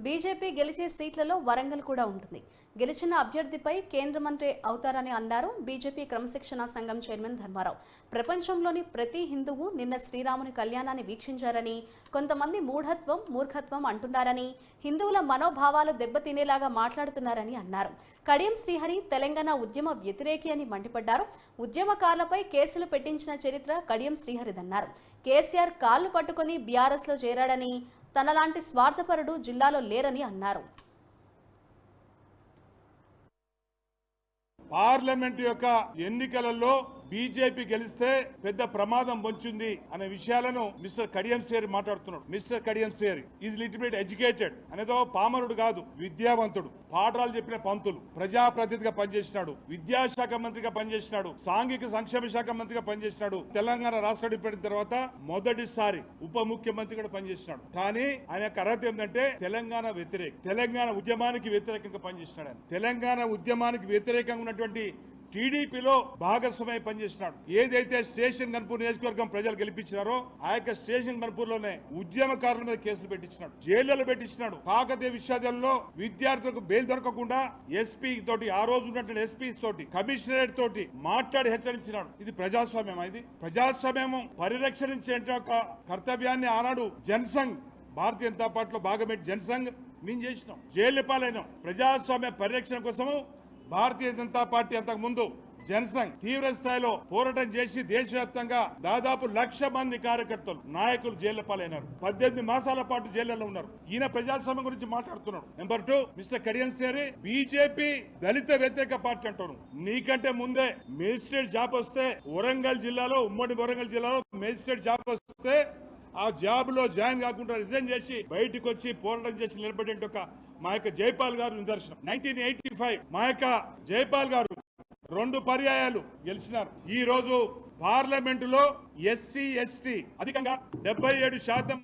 BJP గెలిచే సీట్లలో వరంగల్ కూడా ఉంటుంది. గెలిచిన అభ్యర్థిపై కేంద్ర మంత్రి అవుతారని అన్నారు బీజేపీ క్రమశిక్షణ సంఘం చైర్మన్ ధర్మారావు. ప్రపంచంలోని ప్రతి హిందువు నిన్న శ్రీరాముని కళ్యాణాన్ని వీక్షించారని, కొంతమంది మూర్ఖత్వం అంటున్నారని, హిందువుల మనోభావాలు దెబ్బతినేలాగా మాట్లాడుతున్నారని అన్నారు. కడియం శ్రీహరి తెలంగాణ ఉద్యమ వ్యతిరేకి అని మండిపడ్డారు. ఉద్యమకారులపై కేసులు పెట్టించిన చరిత్ర కడియం శ్రీహరిదన్నారు. కేసీఆర్ కాళ్లు పట్టుకుని బీఆర్ఎస్లో చేరాడని, తనలాంటి స్వార్థపరుడు జిల్లాలో లేరని అన్నారు. పార్లమెంట్ యొక్క ఎన్నికలలో బీజేపీ గెలిస్తే పెద్ద ప్రమాదం పొంచుంది అనే విషయాలను మిస్టర్ కడియం శ్రీహరి మాట్లాడుతున్నాడు. Mister Kadiyam Srihari is little bit educated, అనేదో పామరుడు కాదు, విద్యావంతుడు, పాఠాలు చెప్పిన పంతులు, ప్రజాప్రతినిధిగా పనిచేసినాడు, విద్యాశాఖ మంత్రిగా పనిచేసినాడు, సాంఘిక సంక్షేమ శాఖ మంత్రిగా పనిచేసినాడు. తెలంగాణ రాష్ట్రం ఏర్పడిన తర్వాత మొదటిసారి ఉప ముఖ్యమంత్రి కూడా పనిచేసినాడు. కానీ ఆయన యొక్క అర్హత ఏంటంటే తెలంగాణ వ్యతిరేక, తెలంగాణ ఉద్యమానికి వ్యతిరేకంగా పనిచేసినాడు. ఆయన తెలంగాణ ఉద్యమానికి వ్యతిరేకంగా ఉన్నటువంటి టీడీపీలో భాగస్వామ్య పనిచేసినాడు. ఏదైతే స్టేషన్ గన్పూర్ నియోజకవర్గం ప్రజలు గెలిపించినారో ఆ యొక్క స్టేషన్ గన్పూర్ లోనే ఉద్యమకారుల మీద కేసులు పెట్టించినాడు, జైళ్లలో పెట్టించినాడు. కాకతీయ విశ్వవిద్యాలయంలో విద్యార్థులకు బెయిల్ దొరకకుండా ఎస్పీ తోటి, ఆ రోజు ఉన్నటువంటి ఎస్పీ తోటి, కమిషనరేట్ తోటి మాట్లాడి హెచ్చరించినాడు. ఇది ప్రజాస్వామ్యం. ఇది ప్రజాస్వామ్యం పరిరక్షించే ఒక కర్తవ్యాన్ని ఆనాడు జనసంఘ్, భారతీయ జనతా పార్టీలో భాగమెట్టి జనసంఘ్ మేము చేసినాం. జైలు పాలైనాం. ప్రజాస్వామ్య పరిరక్షణ కోసము భారతీయ జనతా పార్టీ అంతకు ముందు జనసంఘ్ తీవ్ర స్థాయిలో పోరాటం చేసి దేశవ్యాప్తంగా దాదాపు 1,00,000 మంది కార్యకర్తలు, నాయకులు జైళ్ల పాలైనారు. 18 మాసాల పాటు జైళ్లలో ఉన్నారు. ఈయన ప్రజాస్వామ్యం గురించి మాట్లాడుతున్నాడు. Number 2 mister Kadiyam Srihari BJP దళిత వ్యతిరేక పార్టీ అంటాడు. నీకంటే ముందే మేజిస్ట్రేట్ జాబ్ వస్తే వరంగల్ జిల్లాలో, ఉమ్మడి వరంగల్ జిల్లాలో మేజిస్ట్రేట్ జాబ్ వస్తే ఆ జాబ్ లో జాయిన్ కాకుండా రిజైన్ చేసి బయటకు వచ్చి పోరాటం చేసి నిలబడే ఒక మా యొక్క జైపాల్ గారు నిదర్శనం. 1985 మా యొక్క జైపాల్ గారు 2 పర్యాయాలు గెలిచినారు. ఈ రోజు పార్లమెంటులో ఎస్సీ ఎస్టీ అధికంగా 77%